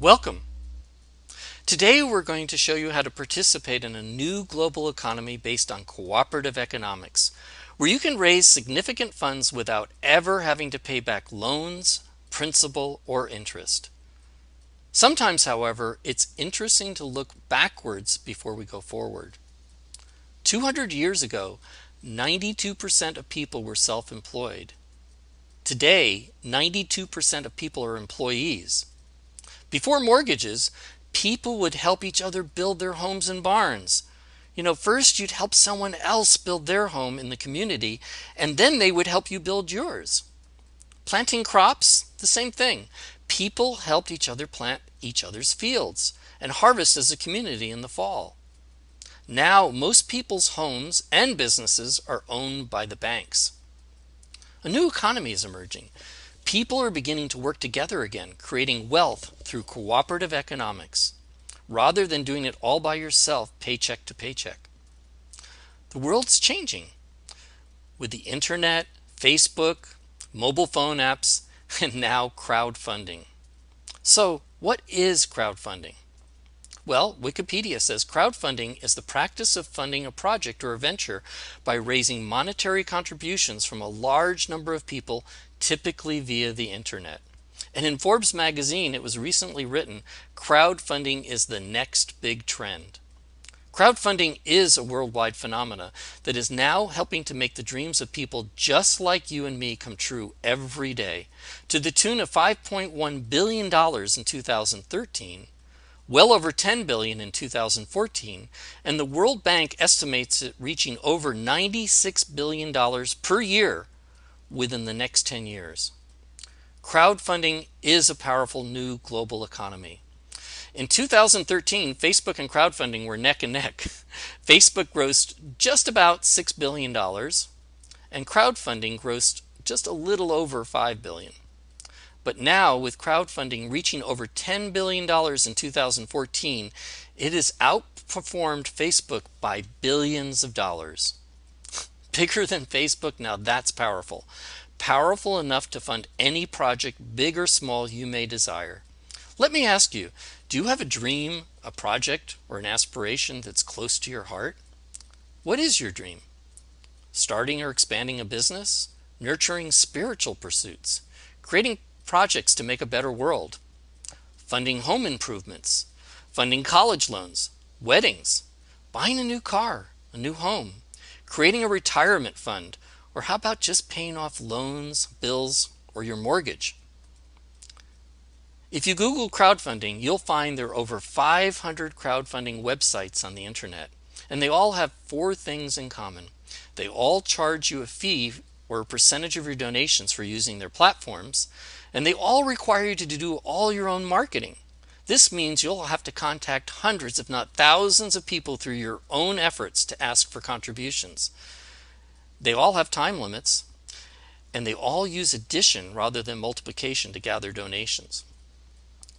Welcome. Today we're going to show you how to participate in a new global economy based on cooperative economics, where you can raise significant funds without ever having to pay back loans, principal, or interest. Sometimes, however, it's interesting to look backwards before we go forward. 200 years ago, 92% of people were self-employed. Today, 92% of people are employees. Before mortgages, people would help each other build their homes and barns. First you'd help someone else build their home in the community, and then they would help you build yours. Planting crops, the same thing. People helped each other plant each other's fields and harvest as a community in the fall. Now, most people's homes and businesses are owned by the banks. A new economy is emerging. People are beginning to work together again, creating wealth through cooperative economics, rather than doing it all by yourself, paycheck to paycheck. The world's changing with the internet, Facebook, mobile phone apps, and now crowdfunding. So, what is crowdfunding? Well, Wikipedia says crowdfunding is the practice of funding a project or a venture by raising monetary contributions from a large number of people, typically via the internet. And in Forbes magazine, it was recently written, crowdfunding is the next big trend. Crowdfunding is a worldwide phenomena that is now helping to make the dreams of people just like you and me come true every day, to the tune of $5.1 billion in 2013, well over $10 billion in 2014, and the World Bank estimates it reaching over $96 billion per year within the next 10 years. Crowdfunding is a powerful new global economy. In 2013, Facebook and crowdfunding were neck and neck. Facebook grossed just about $6 billion, and crowdfunding grossed just a little over $5 billion. But now, with crowdfunding reaching over $10 billion in 2014, it has outperformed Facebook by billions of dollars. Bigger than Facebook? Now that's powerful. Powerful enough to fund any project, big or small, you may desire. Let me ask you, do you have a dream, a project, or an aspiration that's close to your heart? What is your dream? Starting or expanding a business? Nurturing spiritual pursuits? Creating projects to make a better world? Funding home improvements? Funding college loans? Weddings? Buying a new car? A new home? Creating a retirement fund? Or how about just paying off loans, bills, or your mortgage? If you Google crowdfunding, you'll find there are over 500 crowdfunding websites on the internet, and they all have 4 things in common. They all charge you a fee or a percentage of your donations for using their platforms, and they all require you to do all your own marketing. This means you'll have to contact hundreds, if not thousands of people through your own efforts to ask for contributions. They all have time limits, and they all use addition rather than multiplication to gather donations.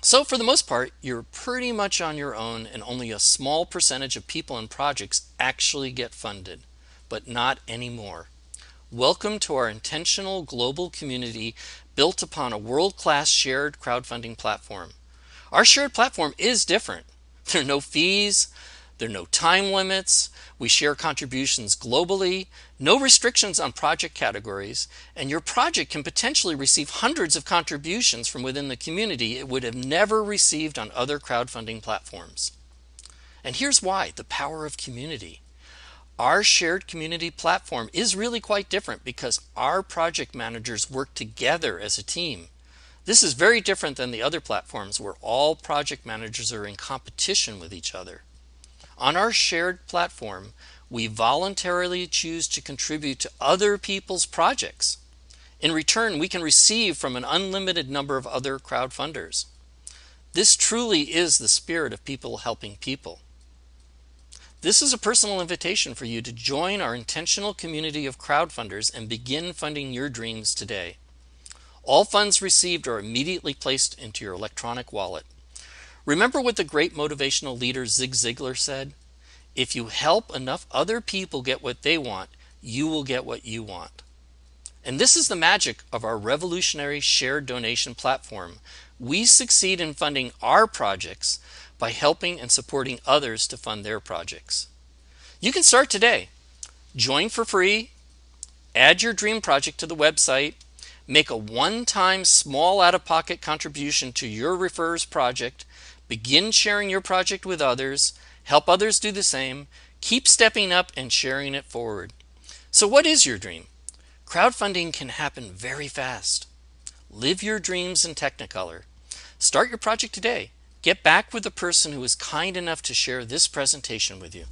So for the most part, you're pretty much on your own, and only a small percentage of people and projects actually get funded, but not anymore. Welcome to our intentional global community built upon a world-class shared crowdfunding platform. Our shared platform is different. There are no fees, there are no time limits, we share contributions globally, no restrictions on project categories, and your project can potentially receive hundreds of contributions from within the community it would have never received on other crowdfunding platforms. And here's why: the power of community. Our shared community platform is really quite different because our project managers work together as a team. This is very different than the other platforms where all project managers are in competition with each other. On our shared platform, we voluntarily choose to contribute to other people's projects. In return, we can receive from an unlimited number of other crowdfunders. This truly is the spirit of people helping people. This is a personal invitation for you to join our intentional community of crowdfunders and begin funding your dreams today. All funds received are immediately placed into your electronic wallet. Remember what the great motivational leader Zig Ziglar said? If you help enough other people get what they want, you will get what you want. And this is the magic of our revolutionary shared donation platform, We succeed in funding our projects by helping and supporting others to fund their projects. You can start today. Join for free, add your dream project to the website, make a one-time small out-of-pocket contribution to your referrer's project, begin sharing your project with others, help others do the same, keep stepping up and sharing it forward. So what is your dream? Crowdfunding can happen very fast. Live your dreams in Technicolor. Start your project today. Get back with the person who was kind enough to share this presentation with you.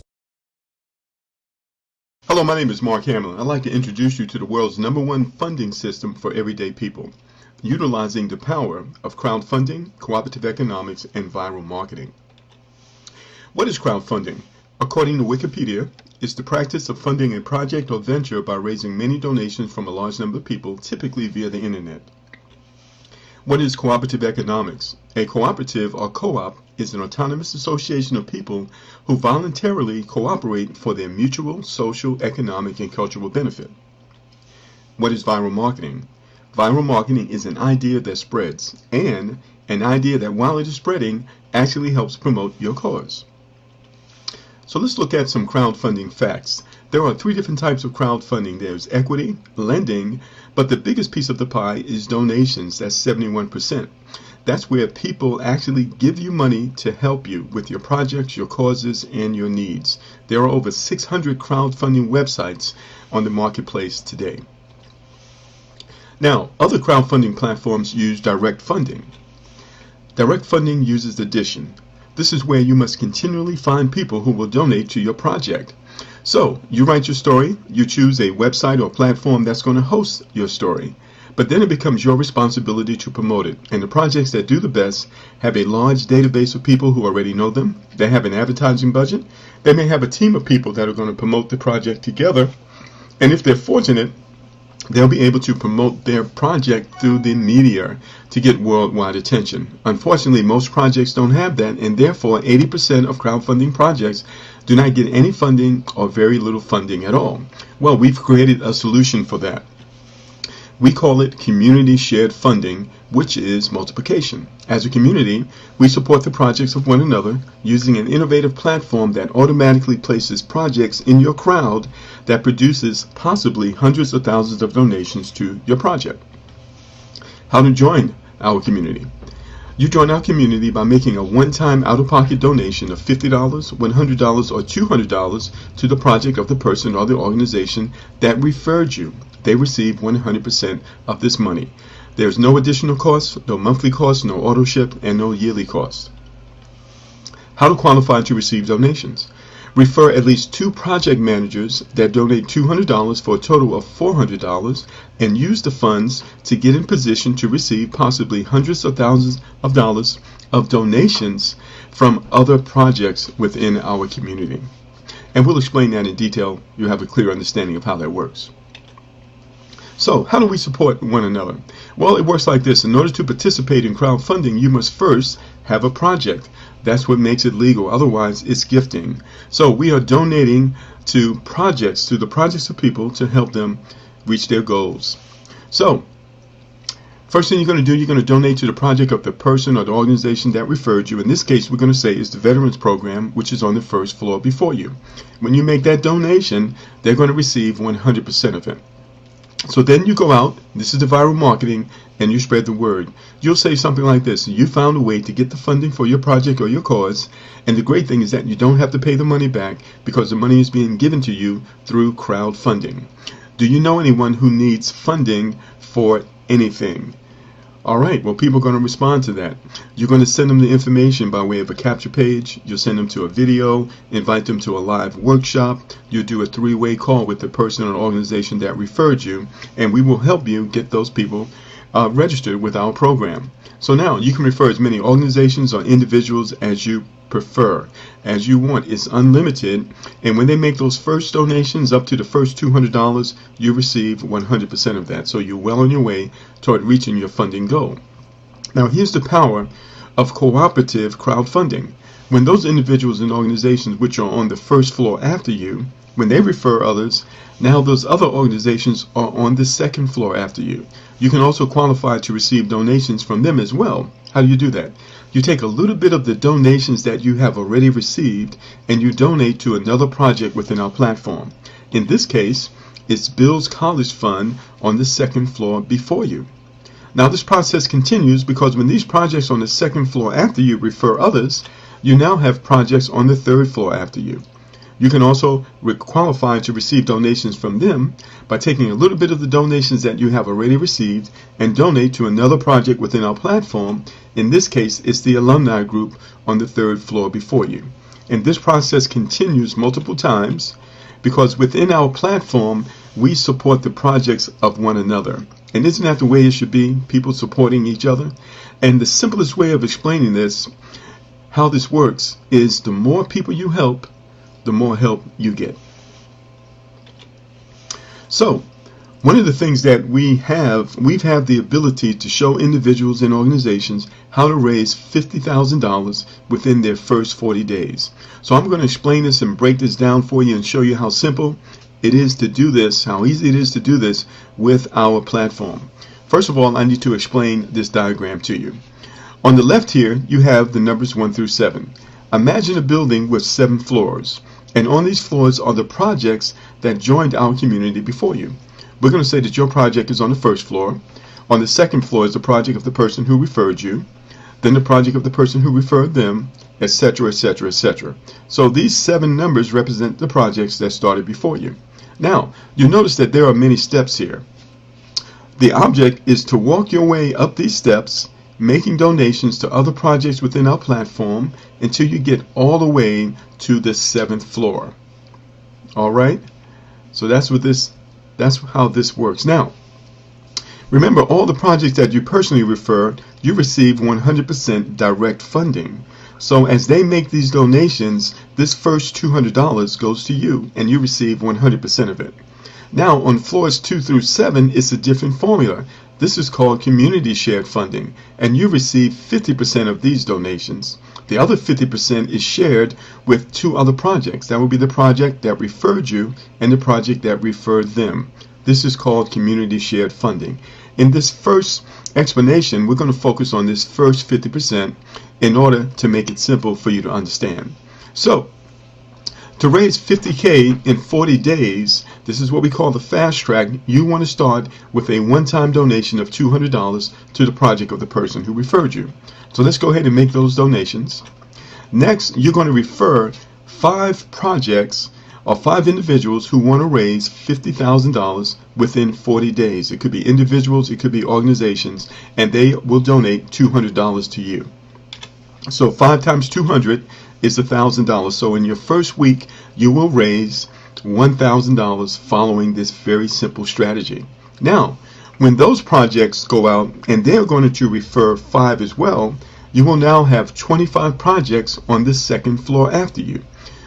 Hello, my name is Mark Hamlin. I'd like to introduce you to the world's #1 funding system for everyday people, utilizing the power of crowdfunding, cooperative economics, and viral marketing. What is crowdfunding? According to Wikipedia, it's the practice of funding a project or venture by raising many donations from a large number of people, typically via the internet. What is cooperative economics? A cooperative or co-op is an autonomous association of people who voluntarily cooperate for their mutual, social, economic, and cultural benefit. What is viral marketing? Viral marketing is an idea that spreads, and an idea that while it is spreading, actually helps promote your cause. So let's look at some crowdfunding facts. There are 3 different types of crowdfunding. There's equity, lending, but the biggest piece of the pie is donations. That's 71%. That's where people actually give you money to help you with your projects, your causes, and your needs. There are over 600 crowdfunding websites on the marketplace today. Now, other crowdfunding platforms use direct funding. Direct funding uses addition. This is where you must continually find people who will donate to your project. So, you write your story, you choose a website or platform that's going to host your story. But then it becomes your responsibility to promote it. And the projects that do the best have a large database of people who already know them. They have an advertising budget. They may have a team of people that are going to promote the project together. And if they're fortunate, they'll be able to promote their project through the media to get worldwide attention. Unfortunately, most projects don't have that, and therefore 80% of crowdfunding projects do not get any funding or very little funding at all. Well, we've created a solution for that. We call it community shared funding, which is multiplication. As a community, we support the projects of one another using an innovative platform that automatically places projects in your crowd that produces possibly hundreds of thousands of donations to your project. How to join our community? You join our community by making a one-time out-of-pocket donation of $50, $100, or $200 to the project of the person or the organization that referred you. They receive 100% of this money. There's no additional cost, no monthly cost, no auto ship, and no yearly cost. How to qualify to receive donations? Refer at least 2 project managers that donate $200 for a total of $400 and use the funds to get in position to receive possibly hundreds of thousands of dollars of donations from other projects within our community. And we'll explain that in detail. You'll have a clear understanding of how that works. So, how do we support one another? Well, it works like this. In order to participate in crowdfunding, you must first have a project. That's what makes it legal. Otherwise, it's gifting. So, we are donating to the projects of people to help them reach their goals. So, first thing you're going to do, you're going to donate to the project of the person or the organization that referred you. In this case, we're going to say it's the Veterans Program, which is on the first floor before you. When you make that donation, they're going to receive 100% of it. So then you go out, this is the viral marketing, and you spread the word. You'll say something like this: you found a way to get the funding for your project or your cause, and the great thing is that you don't have to pay the money back because the money is being given to you through crowdfunding. Do you know anyone who needs funding for anything? Alright, well, people are going to respond to that. You're going to send them the information by way of a capture page. You'll send them to a video, invite them to a live workshop. You'll do a 3-way call with the person or organization that referred you, and we will help you get those people registered with our program. So now you can refer as many organizations or individuals as you prefer, as you want. It's unlimited, and when they make those first donations up to the first $200, you receive 100% of that. So you're well on your way toward reaching your funding goal. Now here's the power of cooperative crowdfunding. when those individuals and organizations which are on the first floor after you, when they refer others, now those other organizations are on the second floor after you. You can also qualify to receive donations from them as well. How do you do that? You take a little bit of the donations that you have already received and you donate to another project within our platform. In this case, it's Bill's College Fund on the second floor before you. Now this process continues because when these projects on the second floor after you refer others, you now have projects on the third floor after you. You can also qualify to receive donations from them by taking a little bit of the donations that you have already received and donate to another project within our platform. In this case, it's the alumni group on the third floor before you. And this process continues multiple times because within our platform, we support the projects of one another. And isn't that the way it should be? People supporting each other? And the simplest way of explaining this, how this works, is the more people you help, the more help you get. So, one of the things that we've had the ability to show individuals and organizations how to raise $50,000 within their first 40 days. So I'm going to explain this and break this down for you and show you how simple it is to do this, how easy it is to do this with our platform. First of all, I need to explain this diagram to you. On the left here, you have the numbers 1 through 7. Imagine a building with 7 floors, and on these floors are the projects that joined our community before you. We're going to say that your project is on the first floor. On the second floor is the project of the person who referred you, then the project of the person who referred them, etc., etc., etc. So these 7 numbers represent the projects that started before you. Now, you'll notice that there are many steps here. The object is to walk your way up these steps, making donations to other projects within our platform until you get all the way to the 7th floor. All right? So that's how this works. Now, remember, all the projects that you personally refer, you receive 100% direct funding. So as they make these donations, this first $200 goes to you, and you receive 100% of it. Now, on floors 2 through 7, it's a different formula. This is called community shared funding, and you receive 50% of these donations. The other 50% is shared with 2 other projects. That will be the project that referred you and the project that referred them. This is called community shared funding. In this first explanation, we're going to focus on this first 50% in order to make it simple for you to understand. So, to raise $50K in 40 days, this is what we call the fast track. You want to start with a one-time donation of $200 to the project of the person who referred you. So let's go ahead and make those donations. Next, you're going to refer 5 projects or 5 individuals who want to raise $50,000 within 40 days. It could be individuals, it could be organizations, and they will donate $200 to you. So 5 times 200 is $1,000. So in your first week, you will raise $1,000 following this very simple strategy. Now, when those projects go out and they're going to refer 5 as well, you will now have 25 projects on the second floor after you.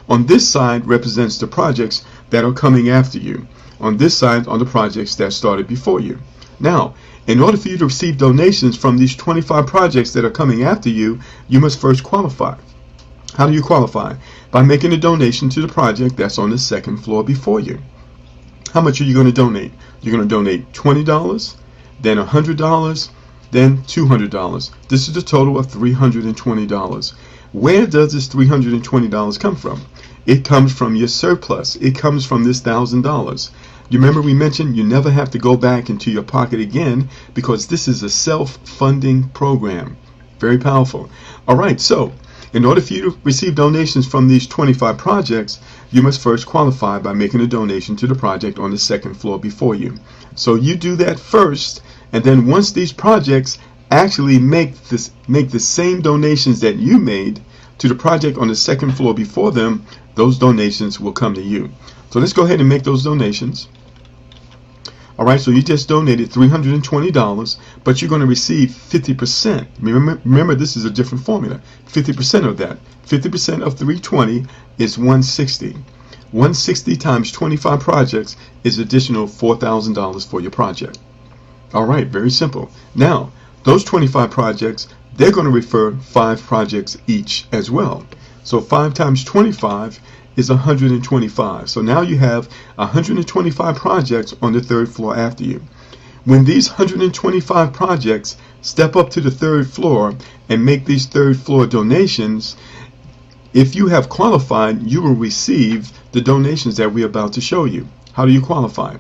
On this side represents the projects that are coming after you. On this side are the projects that started before you. Now, in order for you to receive donations from these 25 projects that are coming after you, you must first qualify. How do you qualify? By making a donation to the project that's on the second floor before you. How much are you going to donate? You're going to donate $20, then $100, then $200. This is a total of $320. Where does this $320 come from? It comes from your surplus. It comes from this $1,000. You remember we mentioned you never have to go back into your pocket again because this is a self-funding program. Very powerful. All right, so in order for you to receive donations from these 25 projects, you must first qualify by making a donation to the project on the second floor before you. So you do that first, and then once these projects actually make the same donations that you made to the project on the second floor before them, those donations will come to you. So let's go ahead and make those donations. All right, so you just donated $320, but you're going to receive 50%. Remember, this is a different formula. 50% of that. 50% of 320 is 160. 160 times 25 projects is additional $4,000 for your project. All right, very simple. Now, those 25 projects, they're going to refer 5 projects each as well. So 5 times 25 is 125. So now you have 125 projects on the third floor after you. When these 125 projects step up to the third floor and make these third floor donations, if you have qualified, you will receive the donations that we're about to show you. How do you qualify?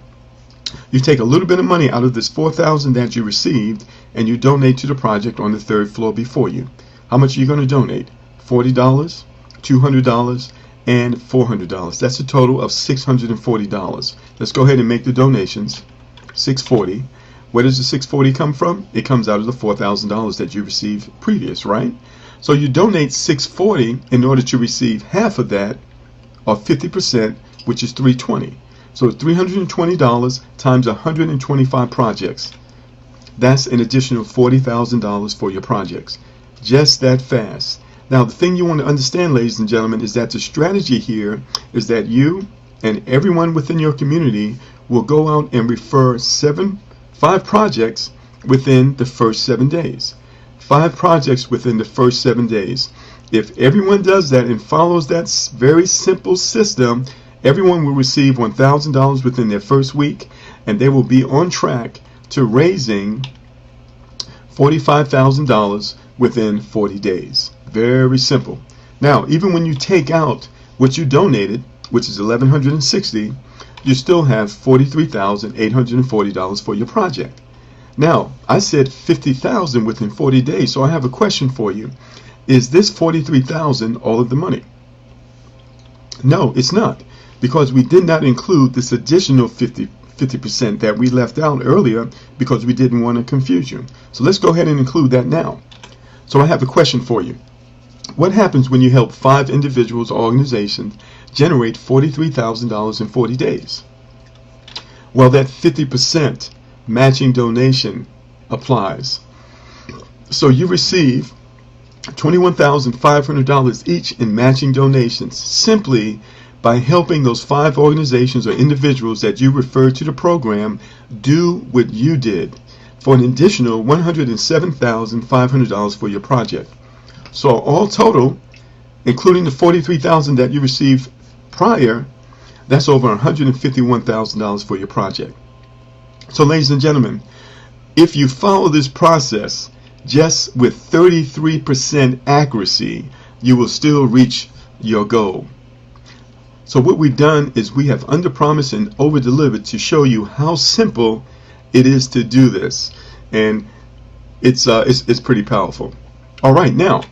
You take a little bit of money out of this $4,000 that you received and you donate to the project on the third floor before you. How much are you going to donate? $40, $200, and $400. That's a total of $640. Let's go ahead and make the donations. $640. Where does the $640 come from? It comes out of the $4,000 that you received previous, right? So you donate $640 in order to receive half of that, or 50%, which is $320. So $320 times 125 projects. That's an additional $40,000 for your projects. Just that fast. Now, the thing you want to understand, ladies and gentlemen, is that the strategy here is that you and everyone within your community will go out and refer 5 projects within the first 7 days. 5 projects within the first 7 days. If everyone does that and follows that very simple system, everyone will receive $1,000 within their first week, and they will be on track to raising $45,000 within 40 days. Very simple. Now, even when you take out what you donated, which is $1,160, you still have $43,840 for your project. Now, I said $50,000 within 40 days, so I have a question for you. Is this $43,000 all of the money? No, it's not, because we did not include this additional 50% that we left out earlier because we didn't want to confuse you. So let's go ahead and include that now. So I have a question for you. What happens when you help 5 individuals or organizations generate $43,000 in 40 days? Well, that 50% matching donation applies. So you receive $21,500 each in matching donations simply by helping those 5 organizations or individuals that you referred to the program do what you did, for an additional $107,500 for your project. So all total, including the $43,000 that you received prior, that's over $151,000 for your project. So ladies and gentlemen, if you follow this process just with 33% accuracy, you will still reach your goal. So what we've done is we have underpromised and over-delivered to show you how simple it is to do this, and it's pretty powerful. All right, now,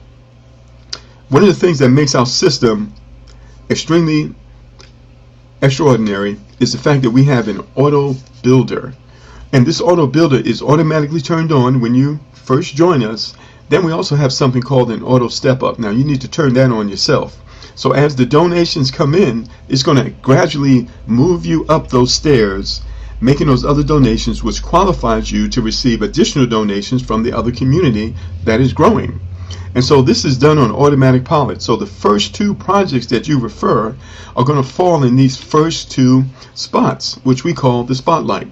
one of the things that makes our system extremely extraordinary is the fact that we have an auto builder, and this auto builder is automatically turned on when you first join us. Then we also have something called an auto step up. Now you need to turn that on yourself. So as the donations come in, it's going to gradually move you up those stairs, making those other donations, which qualifies you to receive additional donations from the other community that is growing. And so this is done on automatic pilot. So the first 2 projects that you refer are going to fall in these first 2 spots, which we call the spotlight.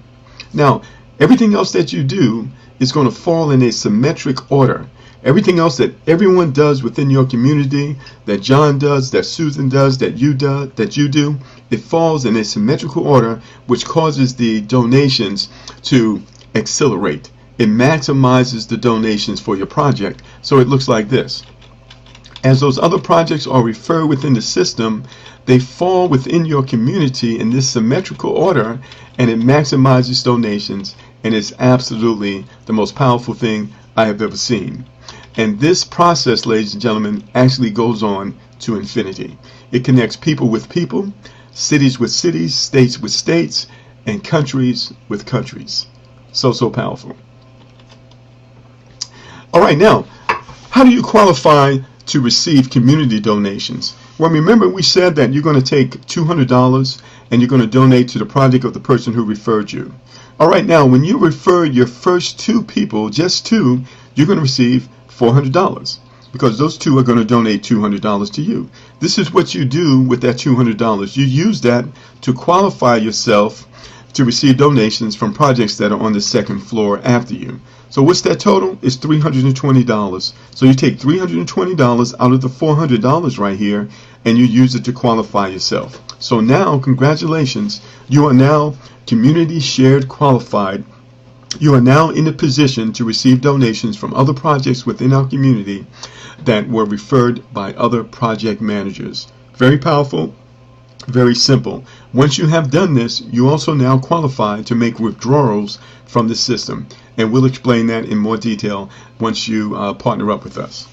Now, everything else that you do is going to fall in a symmetric order. Everything else that everyone does within your community, that John does, that Susan does, that you do, it falls in a symmetrical order, which causes the donations to accelerate. It maximizes the donations for your project. So it looks like this. As those other projects are referred within the system, they fall within your community in this symmetrical order, and it maximizes donations, and it's absolutely the most powerful thing I have ever seen. And this process, ladies and gentlemen, actually goes on to infinity. It connects people with people, cities with cities, states with states, and countries with countries. So powerful. All right, now, how do you qualify to receive community donations? Well, remember we said that you're going to take $200 and you're going to donate to the project of the person who referred you. All right, now, when you refer your first 2 people, just 2, you're going to receive $400 because those 2 are going to donate $200 to you. This is what you do with that $200. You use that to qualify yourself to receive donations from projects that are on the second floor after you. So what's that total? It's $320. So you take $320 out of the $400 right here, and you use it to qualify yourself. So now, congratulations, you are now community shared qualified. You are now in a position to receive donations from other projects within our community that were referred by other project managers. Very powerful, very simple. Once you have done this, you also now qualify to make withdrawals from the system. And we'll explain that in more detail once you partner up with us.